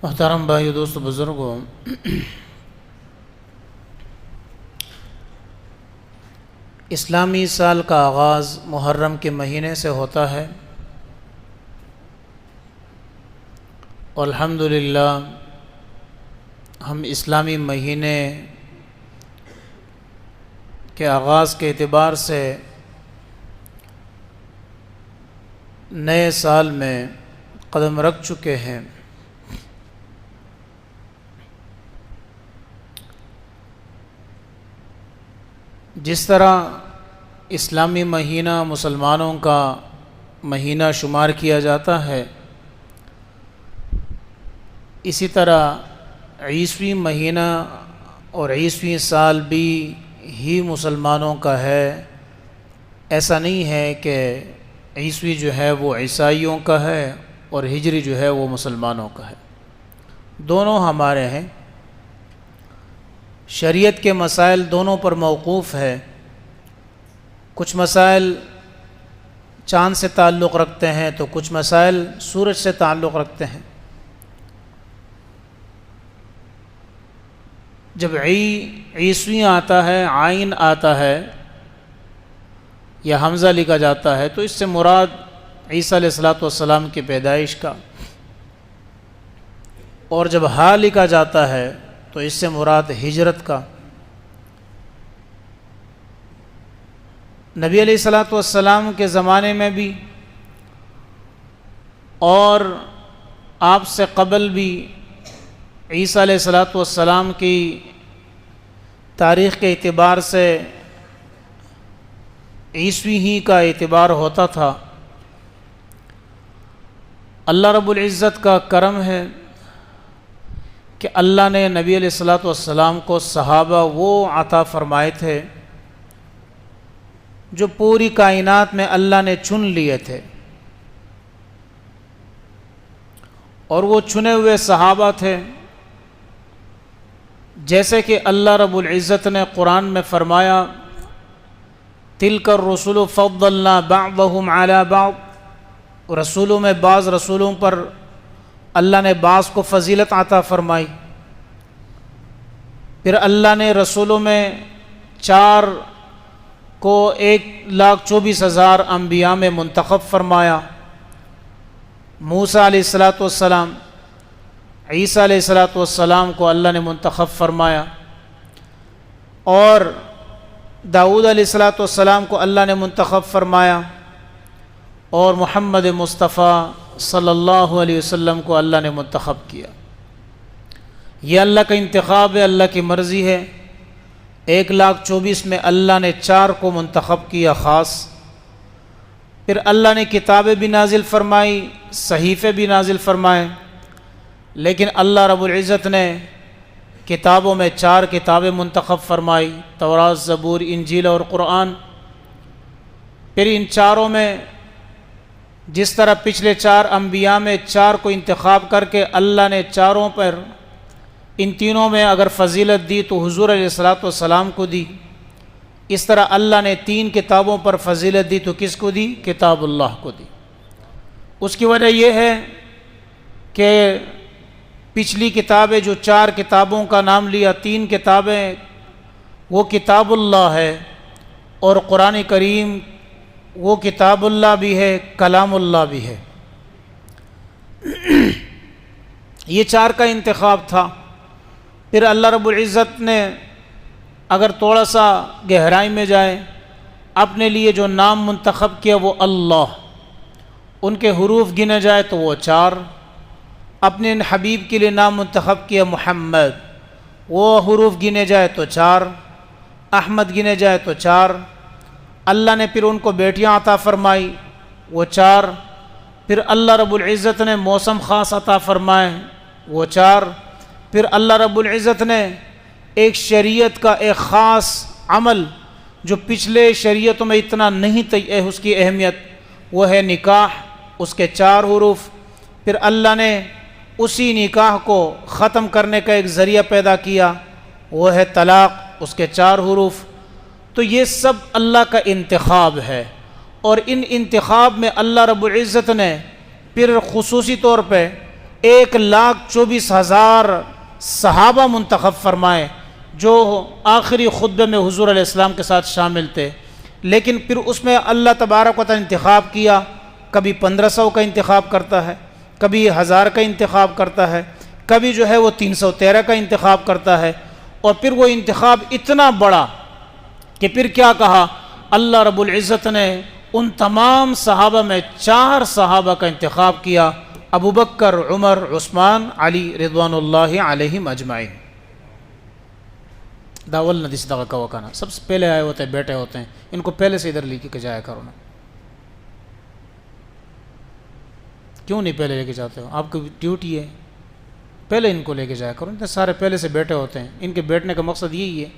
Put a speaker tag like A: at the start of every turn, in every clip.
A: محترم بھائیو، دوستو، بزرگوں، اسلامی سال کا آغاز محرم کے مہینے سے ہوتا ہے اور الحمدللہ ہم اسلامی مہینے کے آغاز کے اعتبار سے نئے سال میں قدم رکھ چکے ہیں۔ جس طرح اسلامی مہینہ مسلمانوں کا مہینہ شمار کیا جاتا ہے، اسی طرح عیسوی مہینہ اور عیسوی سال بھی ہی مسلمانوں کا ہے۔ ایسا نہیں ہے کہ عیسوی جو ہے وہ عیسائیوں کا ہے اور ہجری جو ہے وہ مسلمانوں کا ہے، دونوں ہمارے ہیں۔ شریعت کے مسائل دونوں پر موقوف ہے۔ کچھ مسائل چاند سے تعلق رکھتے ہیں تو کچھ مسائل سورج سے تعلق رکھتے ہیں۔ جب عیسوی آتا ہے، عین آتا ہے یا حمزہ لکھا جاتا ہے تو اس سے مراد عیسیٰ علیہ السلام کی پیدائش کا، اور جب ہا لکھا جاتا ہے تو اس سے مراد ہجرت کا۔ نبی علیہ السلام کے زمانے میں بھی اور آپ سے قبل بھی عیسیٰ علیہ السلام کی تاریخ کے اعتبار سے عیسوی ہی کا اعتبار ہوتا تھا۔ اللہ رب العزت کا کرم ہے کہ اللہ نے نبی علیہ السلام کو صحابہ وہ عطا فرمائے تھے جو پوری کائنات میں اللہ نے چن لیے تھے، اور وہ چنے ہوئے صحابہ تھے جیسے کہ اللہ رب العزت نے قرآن میں فرمایا، تِلْكَ الرُّسُلُ فَضَّلْنَا بَعْضَهُمْ عَلَى بَعْضٍ، رسولوں میں بعض رسولوں پر اللہ نے بعض کو فضیلت عطا فرمائی۔ پھر اللہ نے رسولوں میں 4 کو 1,24,000 انبیاء میں منتخب فرمایا۔ موسیٰ علیہ السلام، عیسیٰ علیہ السلام کو اللہ نے منتخب فرمایا، اور داؤد علیہ السلام کو اللہ نے منتخب فرمایا، اور محمد مصطفیٰ صلی اللہ علیہ وسلم کو اللہ نے منتخب کیا۔ یہ اللہ کا انتخاب ہے، اللہ کی مرضی ہے۔ 1,24,000 میں اللہ نے 4 کو منتخب کیا خاص۔ پھر اللہ نے کتابیں بھی نازل فرمائی، صحیفے بھی نازل فرمائے، لیکن اللہ رب العزت نے کتابوں میں 4 کتابیں منتخب فرمائی، تورات، زبور، انجیل اور قرآن۔ پھر ان 4 میں جس طرح پچھلے 4 انبیاء میں 4 کو انتخاب کر کے اللہ نے 4 پر، ان تینوں میں اگر فضیلت دی تو حضور علیہ السلام کو دی، اس طرح اللہ نے 3 کتابوں پر فضیلت دی تو کس کو دی؟ کتاب اللہ کو دی۔ اس کی وجہ یہ ہے کہ پچھلی کتابیں جو 4 کتابوں کا نام لیا، 3 کتابیں وہ کتاب اللہ ہے، اور قرآن کریم وہ کتاب اللہ بھی ہے، کلام اللہ بھی ہے۔ یہ 4 کا انتخاب تھا۔ پھر اللہ رب العزت نے اگر تھوڑا سا گہرائی میں جائے، اپنے لیے جو نام منتخب کیا وہ اللہ، ان کے حروف گنے جائے تو وہ 4۔ اپنے حبیب کے لیے نام منتخب کیا محمد، وہ حروف گنے جائے تو 4۔ احمد گنے جائے تو 4۔ اللہ نے پھر ان کو بیٹیاں عطا فرمائی، وہ 4۔ پھر اللہ رب العزت نے موسم خاص عطا فرمائے، وہ 4۔ پھر اللہ رب العزت نے ایک شریعت کا ایک خاص عمل جو پچھلے شریعتوں میں اتنا نہیں تھی اس کی اہمیت، وہ ہے نکاح، اس کے 4 حروف۔ پھر اللہ نے اسی نکاح کو ختم کرنے کا ایک ذریعہ پیدا کیا، وہ ہے طلاق، اس کے 4 حروف. تو یہ سب اللہ کا انتخاب ہے، اور ان انتخاب میں اللہ رب العزت نے پھر خصوصی طور پہ 1,24,000 صحابہ منتخب فرمائے جو آخری خطبے میں حضور علیہ السلام کے ساتھ شامل تھے. لیکن پھر اس میں اللہ تبارک و تعالی انتخاب کیا، کبھی 1500 کا انتخاب کرتا ہے، کبھی 1000 کا انتخاب کرتا ہے، کبھی جو ہے وہ 313 کا انتخاب کرتا ہے. اور پھر وہ انتخاب اتنا بڑا کہ پھر کیا کہا اللہ رب العزت نے ان تمام صحابہ میں 4 صحابہ کا انتخاب کیا، ابو بکر، عمر، عثمان، علی رضوان اللہ علیہم اجمعین. داول ندیس دغا کا وکانا سب سے پہلے آئے ہوتے ہیں، بیٹھے ہوتے ہیں، ان کو پہلے سے ادھر لے کے جایا کرو نا. کیوں نہیں پہلے لے کے جاتے ہو؟ آپ کی ڈیوٹی ہے، پہلے ان کو لے کے جایا کرو. اتنے سارے پہلے سے بیٹھے ہوتے ہیں، ان کے بیٹھنے کا مقصد یہی ہے.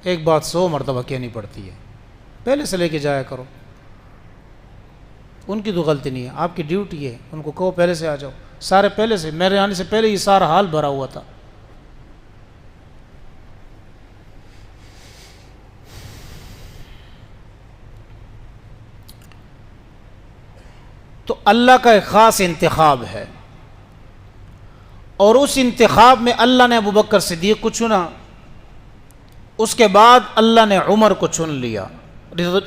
A: ایک بات 100 مرتبہ کہنی پڑتی ہے، پہلے سے لے کے جایا کرو. ان کی تو غلطی نہیں ہے، آپ کی ڈیوٹی ہے. ان کو کہو پہلے سے آ جاؤ. سارے پہلے سے، میرے آنے سے پہلے یہ سارا حال بھرا ہوا تھا. تو اللہ کا ایک خاص انتخاب ہے، اور اس انتخاب میں اللہ نے ابو بکر صدیق کو چنا. اس کے بعد اللہ نے عمر کو چن لیا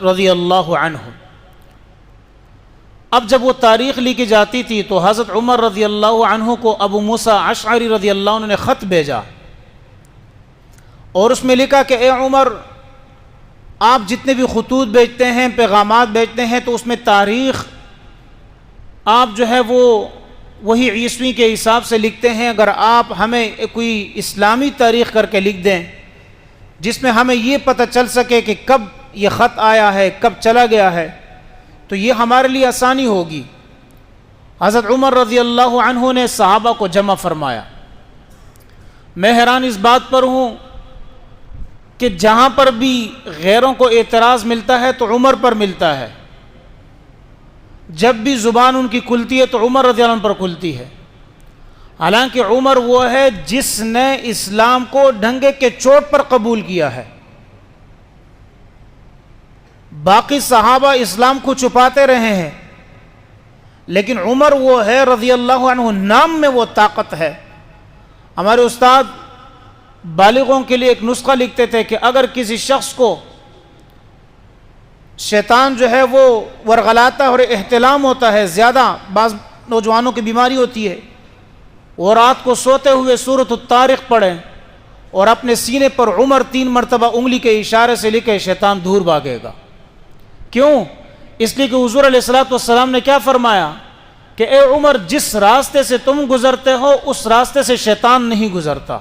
A: رضی اللہ عنہ. اب جب وہ تاریخ لکھی جاتی تھی تو حضرت عمر رضی اللہ عنہ کو ابو موسیٰ اشعری رضی اللہ عنہ نے خط بھیجا، اور اس میں لکھا کہ اے عمر، آپ جتنے بھی خطوط بھیجتے ہیں، پیغامات بھیجتے ہیں، تو اس میں تاریخ آپ جو ہے وہ وہی عیسوی کے حساب سے لکھتے ہیں. اگر آپ ہمیں کوئی اسلامی تاریخ کر کے لکھ دیں جس میں ہمیں یہ پتہ چل سکے کہ کب یہ خط آیا ہے، کب چلا گیا ہے، تو یہ ہمارے لیے آسانی ہوگی. حضرت عمر رضی اللہ عنہ نے صحابہ کو جمع فرمایا. میں حیران اس بات پر ہوں کہ جہاں پر بھی غیروں کو اعتراض ملتا ہے تو عمر پر ملتا ہے. جب بھی زبان ان کی کھلتی ہے تو عمر رضی اللہ عنہ پر کھلتی ہے. حالانکہ عمر وہ ہے جس نے اسلام کو ڈھنگے کے چوٹ پر قبول کیا ہے. باقی صحابہ اسلام کو چھپاتے رہے ہیں، لیکن عمر وہ ہے رضی اللہ عنہ، نام میں وہ طاقت ہے. ہمارے استاد بالغوں کے لیے ایک نسخہ لکھتے تھے کہ اگر کسی شخص کو شیطان جو ہے وہ ورغلاتا ہے اور احتلام ہوتا ہے، زیادہ بعض نوجوانوں کی بیماری ہوتی ہے، وہ رات کو سوتے ہوئے سورۃ الطارق پڑھیں اور اپنے سینے پر عمر 3 مرتبہ انگلی کے اشارے سے لکھے، شیطان دور بھاگے گا. کیوں؟ اس لیے کہ حضور علیہ الصلوۃ والسلام نے کیا فرمایا کہ اے عمر، جس راستے سے تم گزرتے ہو اس راستے سے شیطان نہیں گزرتا.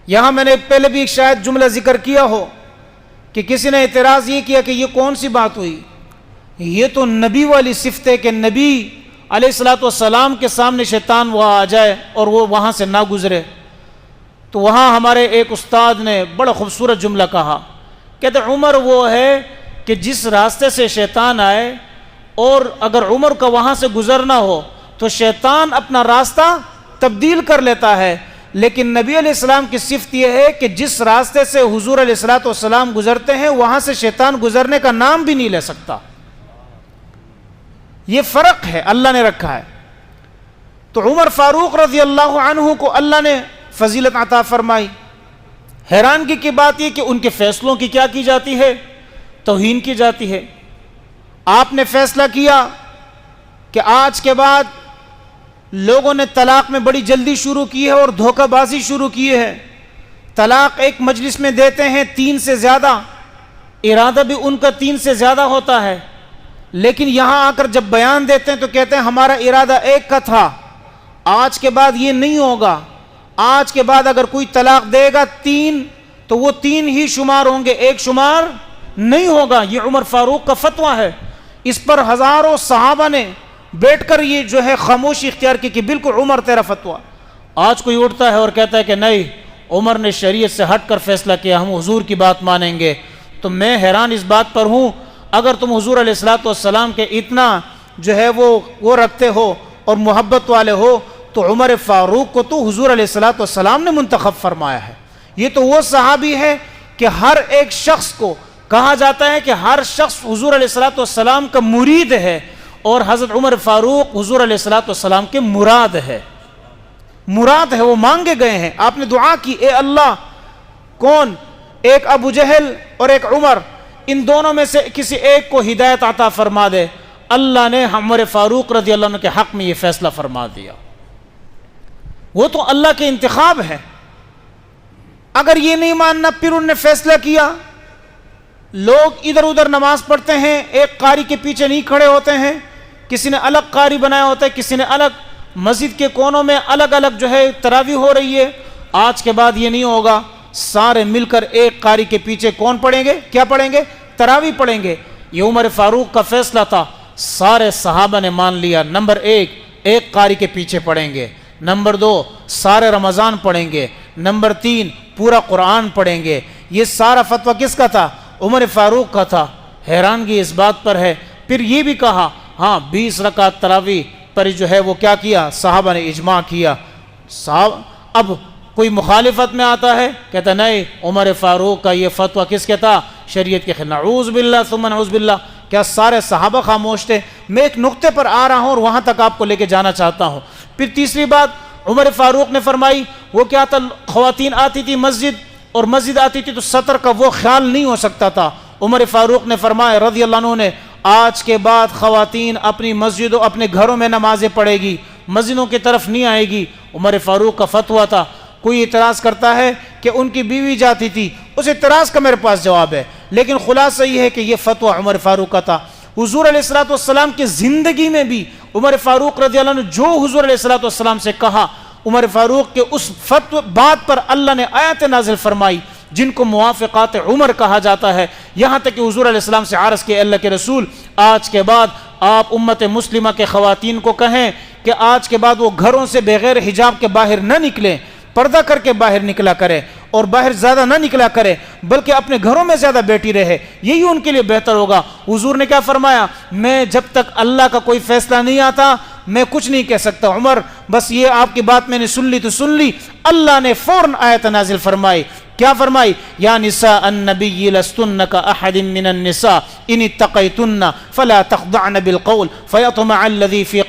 A: یہاں میں نے پہلے بھی شاید جملہ ذکر کیا ہو کہ کسی نے اعتراض یہ کیا کہ یہ کون سی بات ہوئی، یہ تو نبی والی صفت ہے کہ نبی علیہ الصلوۃ والسلام کے سامنے شیطان وہاں آ جائے اور وہ وہاں سے نہ گزرے. تو وہاں ہمارے ایک استاد نے بڑا خوبصورت جملہ کہا، کہتے عمر وہ ہے کہ جس راستے سے شیطان آئے، اور اگر عمر کا وہاں سے گزرنا ہو تو شیطان اپنا راستہ تبدیل کر لیتا ہے، لیکن نبی علیہ السلام کی صفت یہ ہے کہ جس راستے سے حضور علیہ الصلوۃ والسلام گزرتے ہیں وہاں سے شیطان گزرنے کا نام بھی نہیں لے سکتا. یہ فرق ہے اللہ نے رکھا ہے. تو عمر فاروق رضی اللہ عنہ کو اللہ نے فضیلت عطا فرمائی. حیرانگی کی بات یہ کہ ان کے فیصلوں کی کیا کی جاتی ہے؟ توہین کی جاتی ہے. آپ نے فیصلہ کیا کہ آج کے بعد لوگوں نے طلاق میں بڑی جلدی شروع کی ہے اور دھوکہ بازی شروع کی ہے. طلاق ایک مجلس میں دیتے ہیں 3 سے زیادہ، ارادہ بھی ان کا 3 سے زیادہ ہوتا ہے، لیکن یہاں آ کر جب بیان دیتے ہیں تو کہتے ہیں ہمارا ارادہ 1 کا تھا، آج کے بعد یہ نہیں ہوگا. آج کے بعد اگر کوئی طلاق دے گا 3 تو وہ 3 ہی شمار ہوں گے، 1 شمار نہیں ہوگا. یہ عمر فاروق کا فتویٰ ہے. اس پر ہزاروں صحابہ نے بیٹھ کر یہ جو ہے خاموشی اختیار کی کہ بالکل عمر تیرا فتویٰ. آج کوئی اٹھتا ہے اور کہتا ہے کہ نہیں، عمر نے شریعت سے ہٹ کر فیصلہ کیا، ہم حضور کی بات مانیں گے. تو میں حیران اس بات پر ہوں، اگر تم حضور علیہ الصلوۃ والسلام کے اتنا جو ہے وہ رکھتے ہو اور محبت والے ہو تو عمر فاروق کو تو حضور علیہ الصلوۃ والسلام نے منتخب فرمایا ہے۔ یہ تو وہ صحابی ہے کہ ہر ایک شخص کو کہا جاتا ہے کہ ہر شخص حضور علیہ الصلوۃ والسلام کا مرید ہے، اور حضرت عمر فاروق حضور علیہ الصلوۃ والسلام کے مراد ہے، وہ مانگے گئے ہیں۔ آپ نے دعا کی، اے اللہ، کون؟ ایک ابو جہل اور ایک عمر، ان دونوں میں سے کسی ایک کو ہدایت عطا فرما دے۔ اللہ نے عمر فاروق رضی اللہ عنہ کے حق میں یہ فیصلہ فرما دیا۔ وہ تو اللہ کے انتخاب ہے۔ اگر یہ نہیں ماننا، پھر انہوں نے فیصلہ کیا، لوگ ادھر ادھر نماز پڑھتے ہیں، ایک قاری کے پیچھے نہیں کھڑے ہوتے ہیں، کسی نے الگ قاری بنایا ہوتا ہے، کسی نے الگ، مسجد کے کونوں میں الگ الگ جو ہے تراویح ہو رہی ہے۔ آج کے بعد یہ نہیں ہوگا، سارے مل کر ایک قاری کے پیچھے کون پڑھیں گے؟ کیا پڑھیں گے؟ تراویح پڑھیں گے۔ یہ عمر فاروق کا فیصلہ تھا، سارے صحابہ نے مان لیا۔ نمبر ایک قاری کے پیچھے پڑھیں گے، نمبر 2 سارے رمضان پڑھیں گے، نمبر 3 پورا قرآن پڑھیں گے۔ یہ سارا فتویٰ کس کا تھا؟ عمر فاروق کا تھا۔ حیرانگی اس بات پر ہے، پھر یہ بھی کہا ہاں 20 رکعت تراویح پر جو ہے وہ کیا کیا؟ صحابہ نے اجماع کیا۔ اب کوئی مخالفت میں آتا ہے، کہتا نہیں عمر فاروق کا یہ فتویٰ کس کے تھا؟ شریعت کے خلاف۔ نعوذ باللہ ثم نعوذ باللہ۔ کیا سارے صحابہ خاموش تھے؟ میں ایک نقطے پر آ رہا ہوں اور وہاں تک آپ کو لے کے جانا چاہتا ہوں۔ پھر تیسری بات عمر فاروق نے فرمائی، وہ کیا تھا؟ خواتین آتی تھی مسجد، اور مسجد آتی تھی تو سطر کا وہ خیال نہیں ہو سکتا تھا۔ عمر فاروق نے فرمایا رضی اللہ عنہ نے، آج کے بعد خواتین اپنی مسجدوں، اپنے گھروں میں نمازیں پڑھے گی، مسجدوں کی طرف نہیں آئے گی۔ عمر فاروق کا فتویٰ تھا۔ کوئی اعتراض کرتا ہے کہ ان کی بیوی جاتی تھی، اس اعتراض کا میرے پاس جواب ہے، لیکن خلاصہ یہ ہے کہ یہ فتویٰ عمر فاروق کا تھا۔ حضور علیہ الصلوۃ والسلام کی زندگی میں بھی عمر فاروق رضی اللہ عنہ جو حضور علیہ الصلوۃ والسلام سے کہا، عمر فاروق کے اس بات پر اللہ نے آیت نازل فرمائی جن کو موافقات عمر کہا جاتا ہے، یہاں تک کہ حضور علیہ السلام سے عرض کیا، اللہ کے رسول آج کے بعد آپ امت مسلمہ کے خواتین کو کہیں کہ آج کے بعد وہ گھروں سے بغیر حجاب کے باہر نہ نکلیں، پردہ کر کے باہر نکلا کرے، اور باہر زیادہ نہ نکلا کرے، بلکہ اپنے گھروں میں زیادہ بیٹھی رہے، یہی ان کے لیے بہتر ہوگا۔ حضور نے کیا فرمایا؟ میں جب تک اللہ کا کوئی فیصلہ نہیں آتا میں کچھ نہیں کہہ سکتا۔ عمر بس یہ آپ کی بات میں نے سن لی تو سن لی۔ اللہ نے فوراً آیت نازل فرمائی، کیا فرمائی؟ یا نساء النبی لستن کاحد من النساء ان اتقیتن فلا تخضعن بالقول فیطمع الذی فی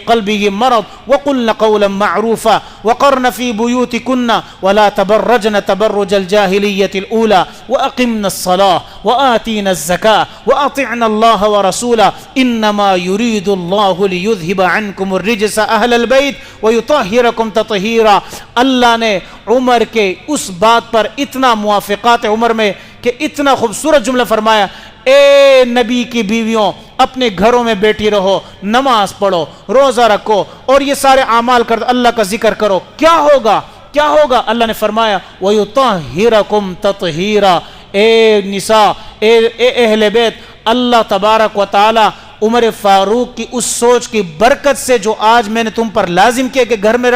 A: قلبه مرض وقلن قولا معروفا وقرن فی بیوتکن ولا تبرجن تبرج الجاہلیة الاولى واقمن الصلاة وآتین الزکاة واطعن اللہ ورسولہ انما یرید اللہ لیذہب عنکم الرجس اہل البیت ویطہرکم تطہیرا۔ اللہ نے عمر کے اس بات پر اتنا موافقات عمر میں کہ اتنا خوبصورت جملہ فرمایا، اے نبی کی بیویوں اپنے گھروں میں بیٹھی رہو، نماز پڑھو، روزہ رکھو، اور یہ سارے اعمال کر دو، اللہ کا ذکر کرو۔ کیا ہوگا؟ کیا ہوگا؟ اللہ نے فرمایا وَيُطَهِّرَكُمْ تَطْهِيرًا۔ اے نساء، اے اہل بیت، اللہ تبارک و تعالی عمر فاروق کی اس سوچ کی برکت سے جو آج میں نے تم پر لازم کیا کہ گھر میں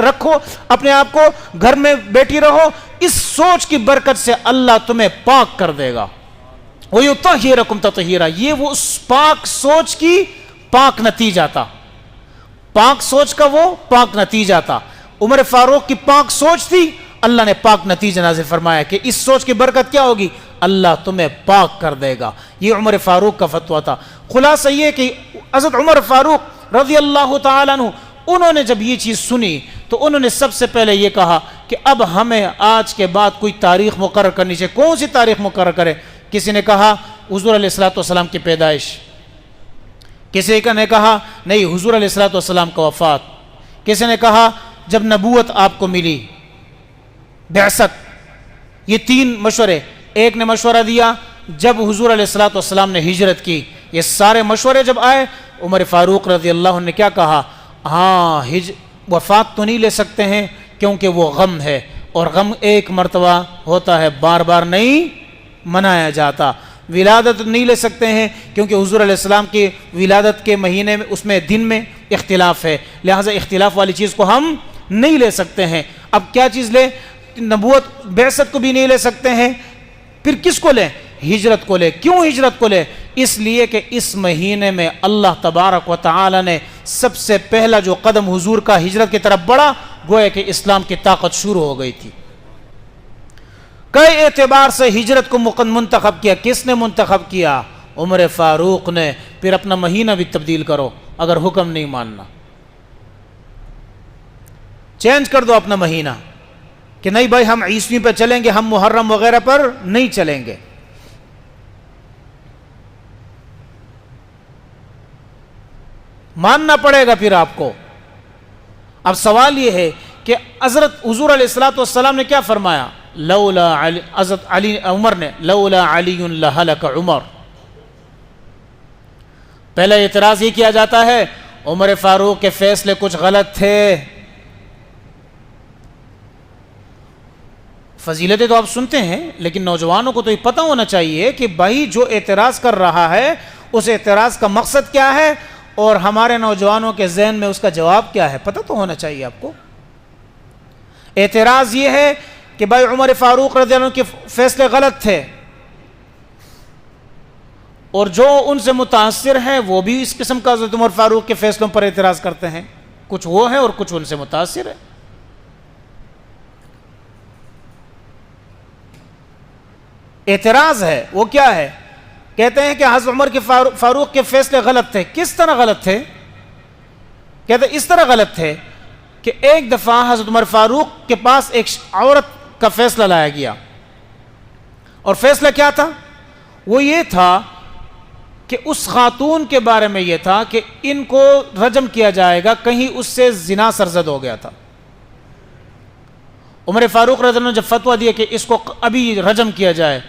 A: رکھو، اپنے آپ کو گھر میں بیٹھی رہو، اس سوچ کی برکت سے اللہ تمہیں پاک کر دے گا۔ وَيُطَهِّرَكُمْ تَطْهِيرًا، یہ وہ اس پاک سوچ کی پاک نتیجہ تھا، پاک سوچ کا وہ پاک نتیجہ تھا۔ عمر فاروق کی پاک سوچ تھی، اللہ نے پاک نتیجہ نازل فرمایا کہ اس سوچ کی برکت کیا ہوگی؟ اللہ تمہیں پاک کر دے گا۔ یہ عمر فاروق کا فتویٰ تھا۔ خلاصہ یہ کہ حضرت عمر فاروق رضی اللہ تعالیٰ عنہ، انہوں نے جب یہ چیز سنی تو انہوں نے سب سے پہلے یہ کہا کہ اب ہمیں آج کے بعد کوئی تاریخ مقرر کرنی چاہیے۔ کون سی تاریخ مقرر کرے؟ کسی نے کہا حضور علیہ الصلوۃ والسلام کی پیدائش، کسی نے کہا نہیں حضور علیہ الصلوۃ والسلام کا وفات، کسی نے کہا جب نبوت آپ کو ملی، بعثت۔ یہ 3 مشورے۔ ایک نے مشورہ دیا جب حضور علیہ الصلوۃ والسلام نے ہجرت کی۔ یہ سارے مشورے جب آئے، عمر فاروق رضی اللہ عنہ نے کیا کہا؟ ہاں وفات تو نہیں لے سکتے ہیں کیونکہ وہ غم ہے، اور غم ایک مرتبہ ہوتا ہے، بار بار نہیں منایا جاتا۔ ولادت نہیں لے سکتے ہیں کیونکہ حضور علیہ السلام کی ولادت کے مہینے میں اس میں دن میں اختلاف ہے، لہٰذا اختلاف والی چیز کو ہم نہیں لے سکتے ہیں۔ اب کیا چیز لیں؟ نبوت، بعثت کو بھی نہیں لے سکتے ہیں، پھر کس کو لیں؟ ہجرت کو لے. کیوں ہجرت کو لے؟ اس لیے کہ اس مہینے میں اللہ تبارک و تعالی نے سب سے پہلا جو قدم حضور کا ہجرت کی طرف بڑھا، گویا کہ اسلام کی طاقت شروع ہو گئی تھی. کئی اعتبار سے ہجرت کو منتخب کیا. کس نے منتخب کیا؟ عمر فاروق نے. پھر اپنا مہینہ بھی تبدیل کرو اگر حکم نہیں ماننا. چینج کر دو اپنا مہینہ کہ نہیں بھائی ہم عیسوی پہ چلیں گے، ہم محرم وغیرہ پر نہیں چلیں گے. ماننا پڑے گا پھر آپ کو. اب سوال یہ ہے کہ حضرت حضور علیہ الصلوۃ والسلام نے کیا فرمایا؟ لولا علی، حضرت علی عمر نے، لولا علی لہلک عمر. پہلے اعتراض یہ کیا جاتا ہے عمر فاروق کے فیصلے کچھ غلط تھے. فضیلتیں تو آپ سنتے ہیں لیکن نوجوانوں کو تو یہ پتہ ہونا چاہیے کہ بھائی جو اعتراض کر رہا ہے اس اعتراض کا مقصد کیا ہے اور ہمارے نوجوانوں کے ذہن میں اس کا جواب کیا ہے، پتہ تو ہونا چاہیے آپ کو. اعتراض یہ ہے کہ بھائی عمر فاروق رضی اللہ عنہ کے فیصلے غلط تھے، اور جو ان سے متاثر ہیں وہ بھی اس قسم کا حضرت عمر فاروق کے فیصلوں پر اعتراض کرتے ہیں. کچھ وہ ہیں اور کچھ ان سے متاثر ہیں. اعتراض ہے وہ کیا ہے؟ کہتے ہیں کہ حضرت عمر کے فاروق کے فیصلے غلط تھے. کس طرح غلط تھے؟ کہتے ہیں اس طرح غلط تھے کہ ایک دفعہ حضرت عمر فاروق کے پاس ایک عورت کا فیصلہ لایا گیا، اور فیصلہ کیا تھا؟ وہ یہ تھا کہ اس خاتون کے بارے میں یہ تھا کہ ان کو رجم کیا جائے گا، کہیں اس سے زنا سرزد ہو گیا تھا. عمر فاروق رضی اللہ عنہ جب فتویٰ دیا کہ اس کو ابھی رجم کیا جائے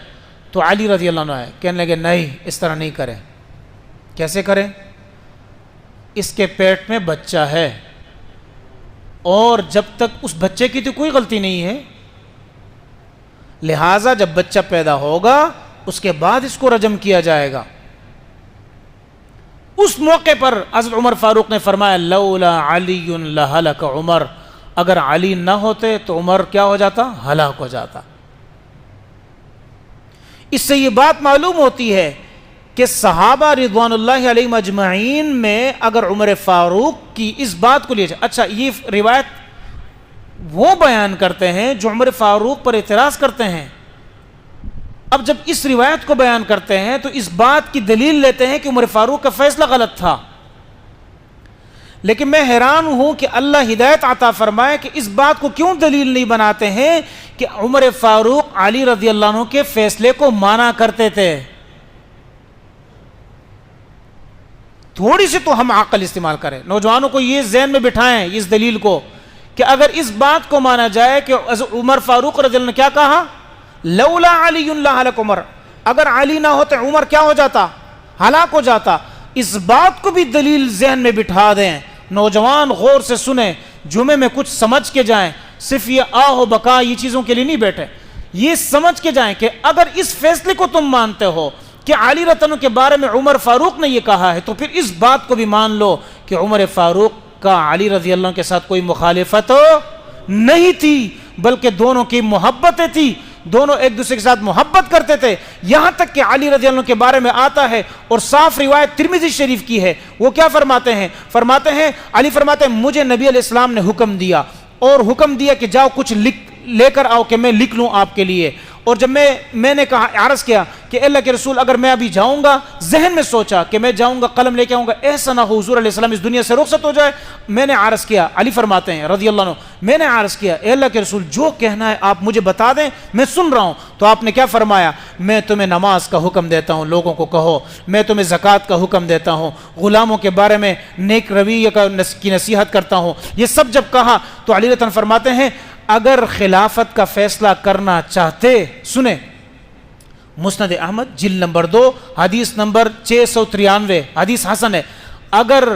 A: تو علی رضی اللہ عنہ آئے، کہنے لگے نہیں اس طرح نہیں کریں. کیسے کریں؟ اس کے پیٹ میں بچہ ہے اور جب تک اس بچے کی تو کوئی غلطی نہیں ہے، لہٰذا جب بچہ پیدا ہوگا اس کے بعد اس کو رجم کیا جائے گا. اس موقع پر حضرت عمر فاروق نے فرمایا لولا علی لہلک عمر. اگر علی نہ ہوتے تو عمر کیا ہو جاتا؟ ہلاک ہو جاتا. اس سے یہ بات معلوم ہوتی ہے کہ صحابہ رضوان اللہ علیہم اجمعین میں اگر عمر فاروق کی اس بات کو لیا جائے. اچھا یہ روایت وہ بیان کرتے ہیں جو عمر فاروق پر اعتراض کرتے ہیں. اب جب اس روایت کو بیان کرتے ہیں تو اس بات کی دلیل لیتے ہیں کہ عمر فاروق کا فیصلہ غلط تھا. لیکن میں حیران ہوں کہ اللہ ہدایت عطا فرمائے کہ اس بات کو کیوں دلیل نہیں بناتے ہیں کہ عمر فاروق علی رضی اللہ عنہ کے فیصلے کو مانا کرتے تھے. تھوڑی سی تو ہم عقل استعمال کریں، نوجوانوں کو یہ ذہن میں بٹھائیں اس دلیل کو کہ اگر اس بات کو مانا جائے کہ عمر فاروق رضی اللہ عنہ نے کیا کہا؟ لولا علی لہلک عمر. اگر علی نہ ہوتے عمر کیا ہو جاتا؟ ہلاک ہو جاتا. اس بات کو بھی دلیل ذہن میں بٹھا دیں. نوجوان غور سے سنیں، جمعے میں کچھ سمجھ کے جائیں. صرف یہ آہ و بقا یہ چیزوں کے لیے نہیں بیٹھے، یہ سمجھ کے جائیں کہ اگر اس فیصلے کو تم مانتے ہو کہ علی رضی اللہ عنہ کے بارے میں عمر فاروق نے یہ کہا ہے تو پھر اس بات کو بھی مان لو کہ عمر فاروق کا علی رضی اللہ عنہ کے ساتھ کوئی مخالفت نہیں تھی، بلکہ دونوں کی محبتیں تھی، دونوں ایک دوسرے کے ساتھ محبت کرتے تھے. یہاں تک کہ علی رضی اللہ عنہ کے بارے میں آتا ہے اور صاف روایت ترمذی شریف کی ہے، وہ کیا فرماتے ہیں؟ علی فرماتے ہیں مجھے نبی علیہ السلام نے حکم دیا اور حکم دیا کہ جاؤ کچھ لے کر آؤ کہ میں لکھ لوں آپ کے لیے. اور جب میں نے کہا، عرض کیا کہ اللہ کے رسول اگر میں ابھی جاؤں گا، ذہن میں سوچا کہ میں جاؤں گا قلم لے کے آؤں گا، ایسا نہ ہو حضور علیہ السلام اس دنیا سے رخصت ہو جائے. میں نے عرض کیا، علی فرماتے ہیں رضی اللہ عنہ، میں نے عرض کیا اے اللہ کے رسول جو کہنا ہے آپ مجھے بتا دیں، میں سن رہا ہوں. تو آپ نے کیا فرمایا؟ میں تمہیں نماز کا حکم دیتا ہوں، لوگوں کو کہو. میں تمہیں زکوٰۃ کا حکم دیتا ہوں، غلاموں کے بارے میں نیک رویہ کی نصیحت کرتا ہوں. یہ سب جب کہا تو علی رضی اللہ عنہ فرماتے ہیں اگر خلافت کا فیصلہ کرنا چاہتے، سنیں مسند احمد جلد نمبر 2 حدیث نمبر 693، حدیث حسن ہے. اگر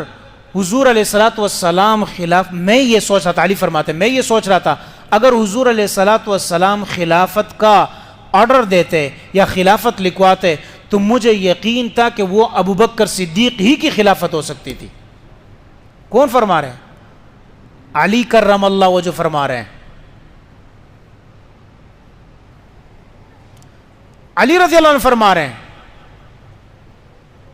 A: حضور علیہ الصلوۃ والسلام میں یہ سوچ رہا تھا، علی فرماتے میں یہ سوچ رہا تھا اگر حضور علیہ الصلوۃ والسلام خلافت کا آرڈر دیتے یا خلافت لکھواتے تو مجھے یقین تھا کہ وہ ابوبکر صدیق ہی کی خلافت ہو سکتی تھی. کون فرما رہے ہیں؟ علی کرم اللہ وہ جو فرما رہے ہیں. علی رضی اللہ عنہ فرما رہے ہیں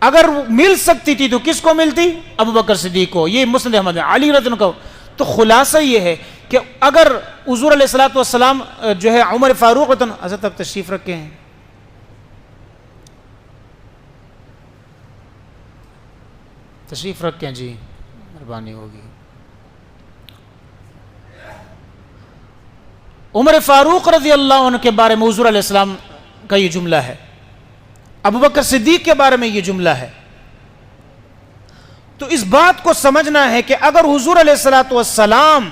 A: اگر مل سکتی تھی تو کس کو ملتی؟ ابو بکر صدیق کو. یہ مسند احمد ہے. علی رضی اللہ عنہ. تو خلاصہ یہ ہے کہ اگر حضور علیہ الصلوۃ والسلام جو ہے عمر فاروق حضرت اب تشریف رکھے ہیں, تشریف رکھیں جی, مہربانی ہوگی. عمر فاروق رضی اللہ عنہ کے بارے میں حضور علیہ السلام کا یہ جملہ ہے, ابو بکر صدیق کے بارے میں یہ جملہ ہے. تو اس بات کو سمجھنا ہے کہ اگر حضور علیہ الصلوۃ والسلام,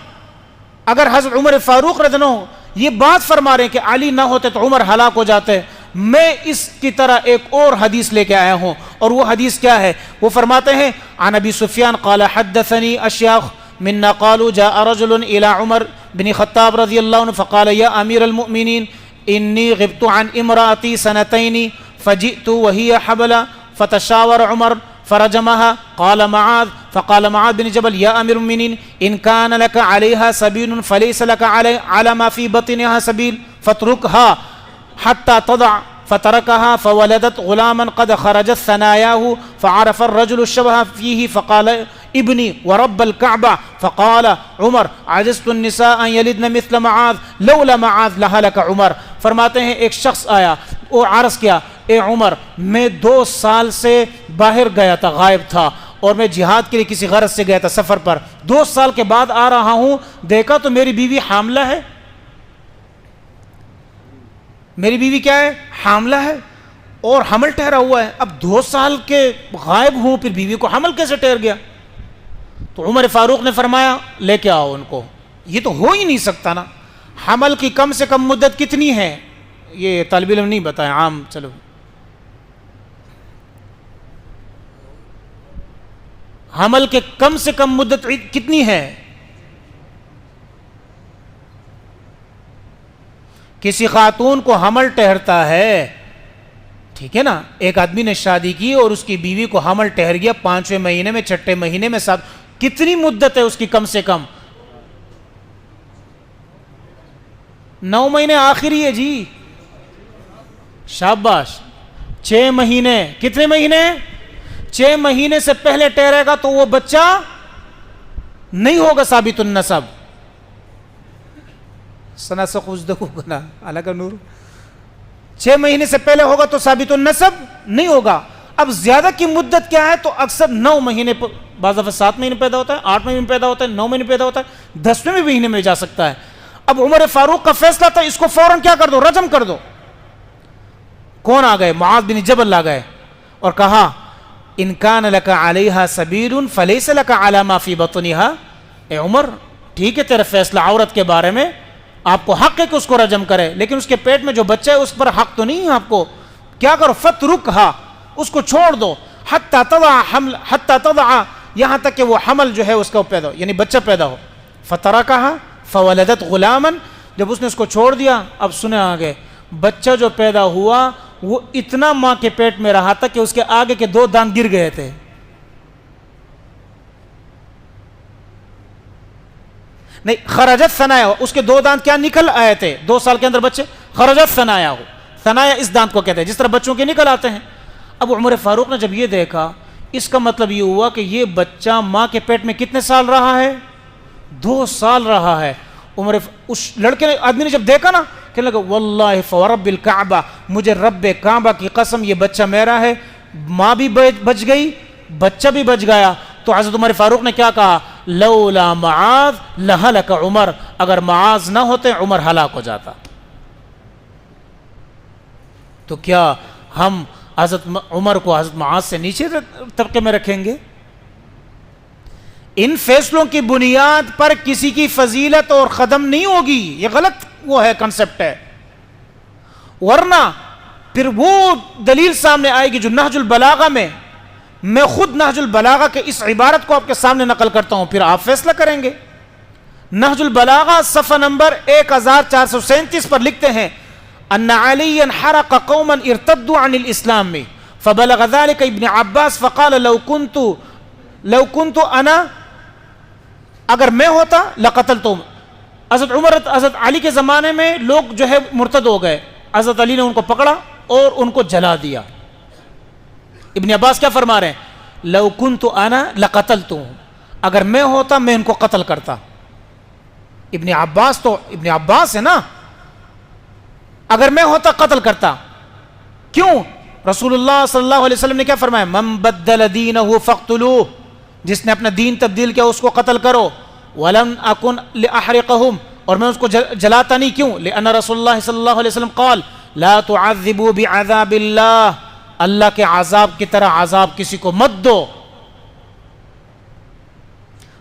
A: اگر حضرت عمر فاروق رضی اللہ عنہ یہ بات فرما رہے ہیں کہ علی نہ ہوتے تو عمر ہلاک ہو جاتے, میں اس کی طرح ایک اور حدیث لے کے آیا ہوں. اور وہ حدیث کیا ہے؟ وہ فرماتے ہیں عن ابی سفیان قال حدثني اشیاخ منا قالوا جاء رجل الى عمر بن خطاب رضی اللہ عنہ فقال یا امیر المؤمنین انی غبت عن امرأتی سنتین فجئت وهي حبلى فتشاور عمر فرجمها قال معاذ فقال معاذ بن جبل يا امير المؤمنين ان كان لك عليها سبيل فليس لك على ما في بطنها سبيل فاتركها حتى تضع فتركها فولدت غلاما قد خرجت ثناياه فعرف الرجل الشبه فيه فقال ابني ورب الكعبة فقال عمر عجزت النساء ان يلدن مثل معاذ لولا معاذ لهلك عمر. فرماتے ہیں ایک شخص آیا, وہ عرض کیا اے عمر میں 2 سال سے باہر گیا تھا, غائب تھا, اور میں جہاد کے لیے کسی غرض سے گیا تھا سفر پر. 2 سال کے بعد آ رہا ہوں, دیکھا تو میری بیوی حاملہ ہے. میری بیوی کیا ہے؟ حاملہ ہے, اور حمل ٹھہرا ہوا ہے. اب 2 سال کے غائب ہوں, پھر بیوی کو حمل کیسے ٹھہر گیا؟ تو عمر فاروق نے فرمایا لے کے آؤ ان کو. یہ تو ہو ہی نہیں سکتا نا. حمل کی کم سے کم مدت کتنی ہے؟ یہ طالب علم نہیں بتائیں, عام. چلو حمل کے کم سے کم مدت کتنی ہے؟ کسی خاتون کو حمل ٹھہرتا ہے, ٹھیک ہے نا, ایک آدمی نے شادی کی اور اس کی بیوی کو حمل ٹھہر گیا 5ویں مہینے میں, 6ٹھے مہینے میں, 7. کتنی مدت ہے اس کی کم سے کم؟ 9 مہینے آخری ہے جی, شاباش. 6 مہینے, کتنے مہینے؟ 6 مہینے سے پہلے ٹھہرے گا تو وہ بچہ نہیں ہوگا ثابت النسب. نور 6 مہینے سے پہلے ہوگا تو ثابت النسب نہیں ہوگا. اب زیادہ کی مدت کیا ہے؟ تو اکثر 9 مہینے, بعض دفعہ 7 مہینے پیدا ہوتا ہے, 8 مہینے پیدا ہوتا ہے, 9 مہینے پیدا ہوتا ہے, 10ویں مہینے میں جا سکتا ہے. اب عمر فاروق کا فیصلہ تھا اس کو فوراً کیا کر دو, رجم کر دو. کون آ گئے؟ معاذ بن جبل آ گئے اور کہا ان کان لک علیہا سبیل فلیس لک علی ما فی بطنہا. اے عمر ٹھیک ہے تیرا فیصلہ عورت کے بارے میں, آپ کو حق ہے کہ اس کو رجم کرے, لیکن اس کے پیٹ میں جو بچہ ہے اس پر حق تو نہیں ہے آپ کو. کیا کرو؟ فترکھا, اس کو چھوڑ دو, حتی تضع, یہاں تک کہ وہ حمل جو ہے اس کا پیدا ہو, یعنی بچہ پیدا ہو. فترکھا فولدت غلاما, جب اس نے اس کو چھوڑ دیا, اب سنے آگے, بچہ جو پیدا ہوا وہ اتنا ماں کے پیٹ میں رہا تھا کہ اس کے آگے کے 2 دانت گر گئے تھے. نہیں, خرجت ثنایا, اس کے 2 دانت کیا نکل آئے تھے 2 سال کے اندر بچے. خرجت ثنایا ہو, ثنایا اس دانت کو کہتے ہیں جس طرح بچوں کے نکل آتے ہیں. اب عمر فاروق نے جب یہ دیکھا, اس کا مطلب یہ ہوا کہ یہ بچہ ماں کے پیٹ میں کتنے سال رہا ہے؟ 2 سال رہا ہے. اس لڑکے نے, آدمی نے جب دیکھا نا, کہنے لگا واللہ فورب الکعبہ, مجھے رب کعبہ کی قسم یہ بچہ میرا ہے. ماں بھی بچ گئی, بچہ بھی بچ گیا. تو حضرت عمر فاروق نے کیا کہا؟ لولا معاذ لہلک عمر, اگر معاذ نہ ہوتے عمر ہلاک ہو جاتا. تو کیا ہم حضرت عمر کو حضرت معاذ سے نیچے طبقے میں رکھیں گے؟ ان فیصلوں کی بنیاد پر کسی کی فضیلت اور قدم نہیں ہوگی, یہ غلط وہ ہے کنسپٹ ہے. ورنہ پھر وہ دلیل سامنے آئے گی جو نہج البلاغہ میں خود نہج البلاغہ کے اس عبارت کو آپ کے سامنے نقل کرتا ہوں, پھر آپ فیصلہ کریں گے. نہج البلاغہ صفحہ نمبر 1437 پر لکھتے ہیں ان علیا حرق قوما ارتدوا عن الاسلام فبلغ ذلك ابن عباس فقال لو كنت انا, اگر میں ہوتا لقتلتم. حضرت علی کے زمانے میں لوگ جو ہے مرتد ہو گئے, حضرت علی نے ان کو پکڑا اور ان کو جلا دیا۔ ابن عباس کیا فرما رہے ہیں؟ لو کنت انا لقتلتہم، اگر میں ہوتا میں ان کو قتل کرتا۔ ابن عباس تو ابن عباس ہے نا، اگر میں ہوتا قتل کرتا۔ کیوں؟ رسول اللہ صلی اللہ علیہ وسلم نے کیا فرمایا؟ من بدل دینہ فاقتلوہ، جس نے اپنا دین تبدیل کیا اس کو قتل کرو۔ ولم اکن لاحرقہم، اور میں اس کو جلاتا نہیں۔ کیوں؟ لأن رسول اللہ صلی اللہ علیہ وسلم قال لا تعذبوا بعذاب اللہ، اللہ کے عذاب کی طرح عذاب کسی کو مت دو۔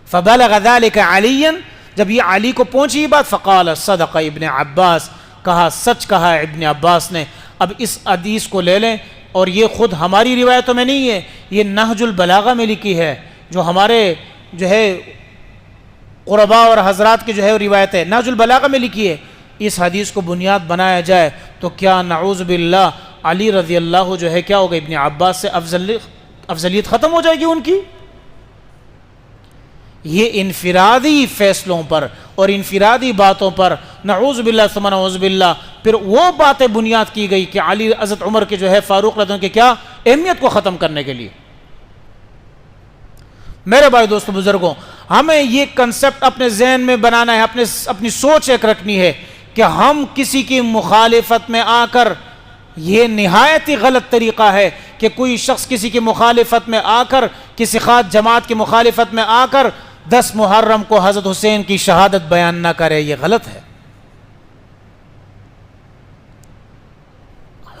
A: فبلغ ذلك علیا، جب یہ علی کو پہنچی یہ بات، فقال صدق ابن عباس، کہا سچ کہا ابن عباس نے۔ اب اس حدیث کو لے لیں، اور یہ خود ہماری روایتوں میں نہیں ہے، یہ نہج البلاغہ میں لکھی ہے، جو ہمارے جو ہے قرباء اور حضرات کی جو ہے روایت ہے، نہج البلاغہ میں لکھی ہے۔ اس حدیث کو بنیاد بنایا جائے تو کیا نعوذ باللہ علی رضی اللہ جو ہے کیا ہوگا؟ ابن عباس سے افضلیت ختم ہو جائے گی ان کی؟ یہ انفرادی فیصلوں پر اور انفرادی باتوں پر نعوذ باللہ ثم نعوذ باللہ پھر وہ باتیں بنیاد کی گئی کہ علی حضرت عمر کے جو ہے فاروق رضی اللہ عنہ کے کیا اہمیت کو ختم کرنے کے لیے۔ میرے بھائی دوستو بزرگوں، ہمیں یہ کنسپٹ اپنے ذہن میں بنانا ہے، اپنی سوچ ایک رکھنی ہے کہ ہم کسی کی مخالفت میں آ کر، یہ نہایت ہی غلط طریقہ ہے کہ کوئی شخص کسی کی مخالفت میں آ کر، کسی خاص جماعت کی مخالفت میں آ کر 10 محرم کو حضرت حسین کی شہادت بیان نہ کرے، یہ غلط ہے۔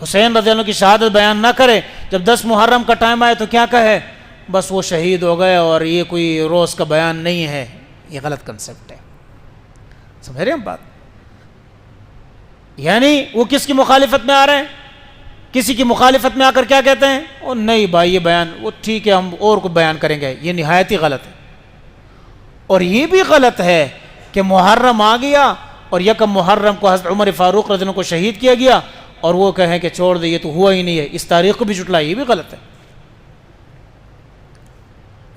A: حسین رضی اللہ عنہ کی شہادت بیان نہ کرے، جب 10 محرم کا ٹائم آئے تو کیا کہے؟ بس وہ شہید ہو گئے اور یہ کوئی روز کا بیان نہیں ہے۔ یہ غلط کنسپٹ ہے، سمجھ رہے ہیں ہم بات؟ یعنی وہ کس کی مخالفت میں آ رہے ہیں؟ کسی کی مخالفت میں آ کر کیا کہتے ہیں؟ او نہیں بھائی یہ بیان وہ ٹھیک ہے، ہم اور کو بیان کریں گے۔ یہ نہایت ہی غلط ہے۔ اور یہ بھی غلط ہے کہ محرم آ گیا اور یکم محرم کو حضرت عمر فاروق رضی اللہ عنہ کو شہید کیا گیا اور وہ کہیں کہ چھوڑ دے یہ تو ہوا ہی نہیں ہے، اس تاریخ کو بھی جھٹلائے، یہ بھی غلط ہے۔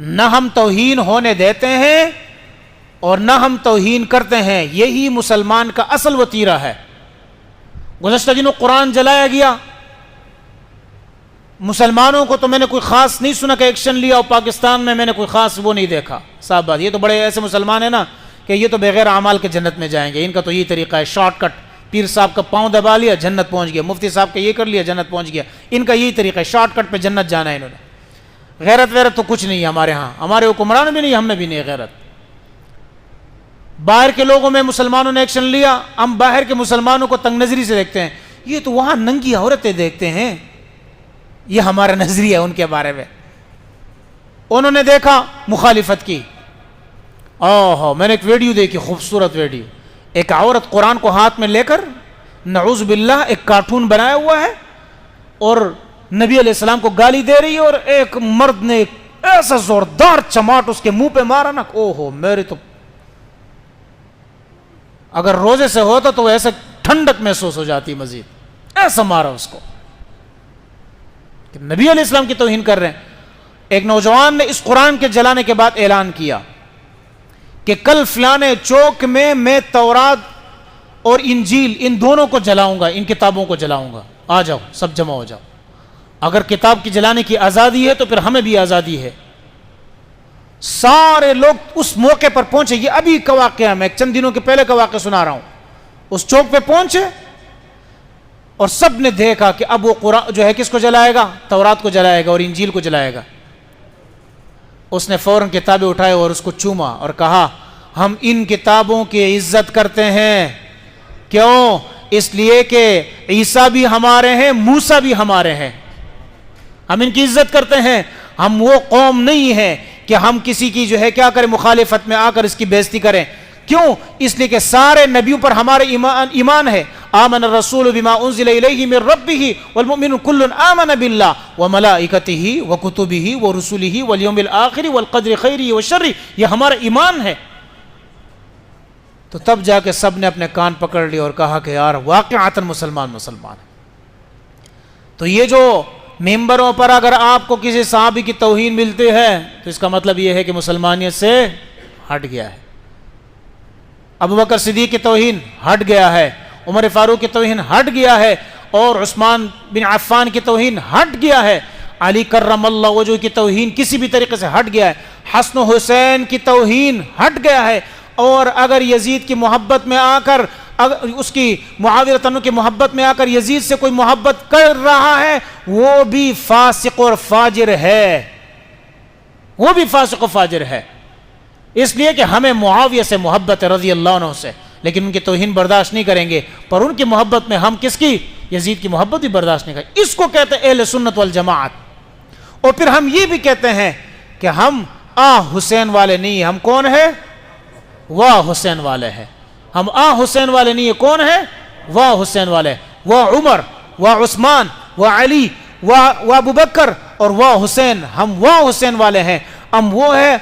A: نہ ہم توہین ہونے دیتے ہیں اور نہ ہم توہین کرتے ہیں، یہی مسلمان کا اصل وتیرہ ہے۔ گزشتہ دنوں قرآن جلایا گیا، مسلمانوں کو تو میں نے کوئی خاص نہیں سنا کہ ایکشن لیا، اور پاکستان میں میں نے کوئی خاص وہ نہیں دیکھا۔ صاحب بات، یہ تو بڑے ایسے مسلمان ہیں نا کہ یہ تو بغیر اعمال کے جنت میں جائیں گے، ان کا تو یہی طریقہ ہے، شارٹ کٹ۔ پیر صاحب کا پاؤں دبا لیا جنت پہنچ گیا، مفتی صاحب کا یہ کر لیا جنت پہنچ گیا، ان کا یہی طریقہ ہے، شارٹ کٹ پہ جنت جانا ہے انہوں نے۔ غیرت ویرت تو کچھ نہیں ہے ہمارے ہاں، ہمارے حکمران بھی نہیں، ہم میں بھی نہیں غیرت۔ باہر کے لوگوں میں مسلمانوں نے ایکشن لیا، ہم باہر کے مسلمانوں کو تنگ نظری سے دیکھتے ہیں، یہ تو وہاں ننگی عورتیں دیکھتے ہیں، یہ ہمارا نظریہ ہے ان کے بارے میں۔ انہوں نے دیکھا مخالفت کی، میں نے ایک ویڈیو دیکھی، خوبصورت ویڈیو، ایک عورت قرآن کو ہاتھ میں لے کر نعوذ باللہ ایک کارٹون بنایا ہوا ہے اور نبی علیہ السلام کو گالی دے رہی ہے، اور ایک مرد نے ایسا زوردار چماٹ اس کے منہ پہ مارا نا، میرے تو اگر روزے سے ہوتا تو ایسے ٹھنڈک محسوس ہو جاتی، مزید ایسا مارا اس کو کہ نبی علیہ السلام کی توہین کر رہے ہیں۔ ایک نوجوان نے اس قرآن کے جلانے کے بعد اعلان کیا کہ کل فلانے چوک میں تورات اور انجیل ان دونوں کو جلاؤں گا، ان کتابوں کو جلاؤں گا، آ جاؤ سب جمع ہو جاؤ۔ اگر کتاب کی جلانے کی آزادی ہے تو پھر ہمیں بھی آزادی ہے۔ سارے لوگ اس موقع پر پہنچے، یہ ابھی کا واقعہ، میں چند دنوں کے پہلے کا واقعہ سنا رہا ہوں۔ اس چوک پہ پہنچے اور سب نے دیکھا کہ اب وہ قرآن جو ہے کس کو جلائے گا؟ تورات کو جلائے گا اور انجیل کو جلائے گا۔ اس نے فوراً کتابیں اٹھائے اور اس کو چوما اور کہا ہم ان کتابوں کی عزت کرتے ہیں، کیوں؟ اس لیے کہ عیسیٰ بھی ہمارے ہیں، موسیٰ بھی ہمارے ہیں، ہم ان کی عزت کرتے ہیں۔ ہم وہ قوم نہیں ہیں کہ ہم کسی کی جو ہے کیا کریں، مخالفت میں آ کر اس کی بےزتی کریں۔ کیوں؟ اس لیے کہ سارے نبیوں پر ہمارے ایمان ہے۔ آمن الرسول بما انزل الیہ من ربہ والمؤمنون کل آمن باللہ وملائکتہ وکتبہ ورسلہ والیوم الآخر والقدر خیرہ وشرہ، یہ ہمارا ایمان ہے۔ تو تب جا کے سب نے اپنے کان پکڑ لیے اور کہا کہ یار واقعتاً مسلمان ہے۔ تو یہ جو ممبروں پر اگر آپ کو کسی صحابی کی توہین ملتی ہے تو اس کا مطلب یہ ہے کہ مسلمانیت سے ہٹ گیا ہے۔ ابو بکر صدیق کی توہین ہٹ گیا ہے، عمر فاروق کی توہین ہٹ گیا ہے، اور عثمان بن عفان کی توہین ہٹ گیا ہے، علی کرم اللہ وجہ کی توہین کسی بھی طریقے سے ہٹ گیا ہے، حسن و حسین کی توہین ہٹ گیا ہے، اور اگر یزید کی محبت میں آ کر اس کی معاویہ تنو کی محبت میں آ کر یزید سے کوئی محبت کر رہا ہے وہ بھی فاسق اور فاجر ہے، وہ بھی فاسق و فاجر ہے، اس لیے کہ ہمیں معاویہ سے محبت ہے رضی اللہ عنہ سے، لیکن ان کی توہین برداشت نہیں کریں گے، پر ان کی محبت میں ہم کس کی؟ یزید کی محبت بھی برداشت نہیں کریں۔ اس کو کہتے ہیں اہل سنت والجماعت۔ اور پھر ہم یہ بھی کہتے ہیں کہ ہم حسین والے نہیں، ہم کون ہیں؟ حسین والے ہیں، ہم حسین والے نہیں، کون ہیں؟ حسین والے، عمر عثمان علی ابو بکر اور حسین، ہم حسین والے ہیں، ہم وہ ہیں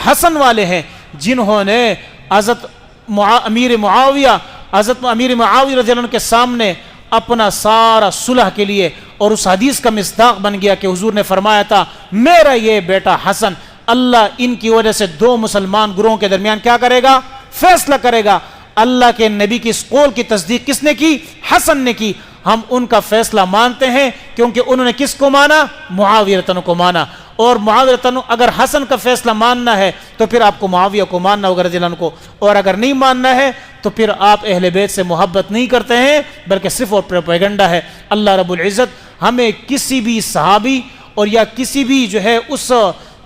A: حسن والے ہیں جنہوں نے حضرت امیر معاویہ رضی اللہ عنہ کے سامنے اپنا سارا صلح کے لیے، اور اس حدیث کا مصداق بن گیا کہ حضور نے فرمایا تھا میرا یہ بیٹا حسن، اللہ ان کی وجہ سے دو مسلمان گروہوں کے درمیان کیا کرے گا؟ فیصلہ کرے گا۔ اللہ کے نبی کی اس قول کی تصدیق کس نے کی؟ حسن نے کی۔ ہم ان کا فیصلہ مانتے ہیں کیونکہ انہوں نے کس کو مانا؟ معاویہ تنو کو مانا، اور معاویہ تنو اگر حسن کا فیصلہ ماننا ہے تو پھر آپ کو معاویہ کو ماننا ہوگا رضی اللہ عنہ کو، اور اگر نہیں ماننا ہے تو پھر آپ اہل بیت سے محبت نہیں کرتے ہیں بلکہ صرف اور پروپیگنڈا ہے۔ اللہ رب العزت ہمیں کسی بھی صحابی اور یا کسی بھی جو ہے اس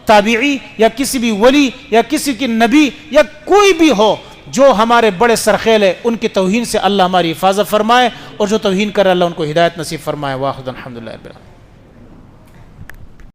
A: تابعی یا کسی بھی ولی یا کسی کی نبی یا کوئی بھی ہو جو ہمارے بڑے سرخیل ہے ان کی توہین سے اللہ ہماری حفاظت فرمائے، اور جو توہین کر رہا اللہ ان کو ہدایت نصیب فرمائے۔ واخر الحمدللہ رب العالمین۔